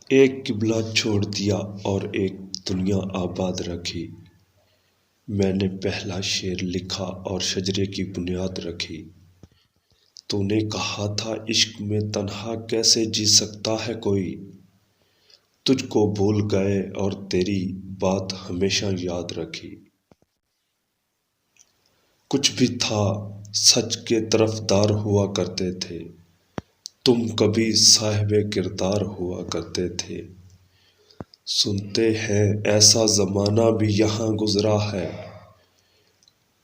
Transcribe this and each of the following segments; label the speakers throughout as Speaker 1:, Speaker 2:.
Speaker 1: ایک قبلہ چھوڑ دیا اور ایک دنیا آباد رکھی۔ میں نے پہلا شعر لکھا اور شجرے کی بنیاد رکھی۔ تو نے کہا تھا عشق میں تنہا کیسے جی سکتا ہے کوئی، تجھ کو بھول گئے اور تیری بات ہمیشہ یاد رکھی۔ کچھ بھی تھا سچ کے طرفدار ہوا کرتے تھے، تم کبھی صاحب کردار ہوا کرتے تھے۔ سنتے ہیں ایسا زمانہ بھی یہاں گزرا ہے،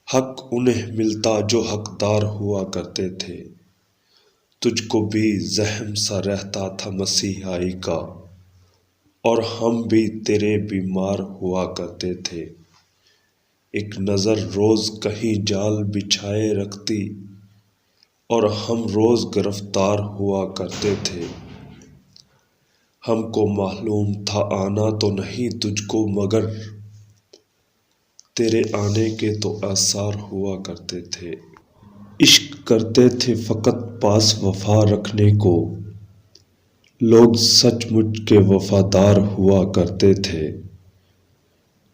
Speaker 1: حق انہیں ملتا جو حقدار ہوا کرتے تھے۔ تجھ کو بھی زحم سا رہتا تھا مسیحائی کا، اور ہم بھی تیرے بیمار ہوا کرتے تھے۔ ایک نظر روز کہیں جال بچھائے رکھتی، اور ہم روز گرفتار ہوا کرتے تھے۔ ہم کو معلوم تھا آنا تو نہیں تجھ کو، مگر تیرے آنے کے تو آثار ہوا کرتے تھے۔ عشق کرتے تھے فقط پاس وفا رکھنے کو، لوگ سچ مچ کے وفادار ہوا کرتے تھے۔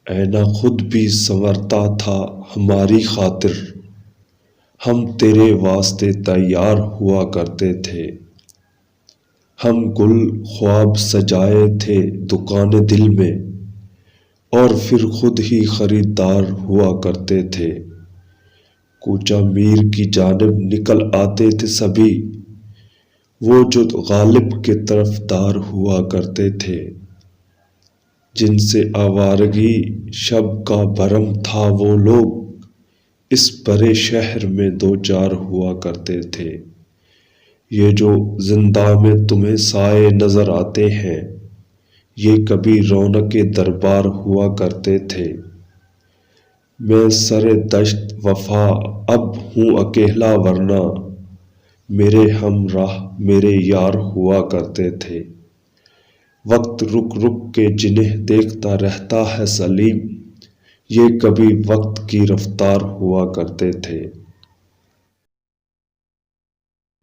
Speaker 1: آئینہ خود بھی سنورتا تھا ہماری خاطر، ہم تیرے واسطے تیار ہوا کرتے تھے۔ ہم گل خواب سجائے تھے دکان دل میں، اور پھر خود ہی خریدار ہوا کرتے تھے۔ کوچہ میر کی جانب نکل آتے تھے سبھی، وہ جو غالب کے طرفدار ہوا کرتے تھے۔ جن سے آوارگی شب کا بھرم تھا وہ لوگ اس بڑے شہر میں دو چار ہوا کرتے تھے۔ یہ جو زنداں میں تمہیں سائے نظر آتے ہیں، یہ کبھی رونق دربار ہوا کرتے تھے۔ میں سر دشت وفا اب ہوں اکیلا، ورنہ میرے ہمراہ میرے یار ہوا کرتے تھے۔ وقت رک رک کے جنہیں دیکھتا رہتا ہے سلیم، یہ کبھی وقت کی رفتار ہوا کرتے تھے۔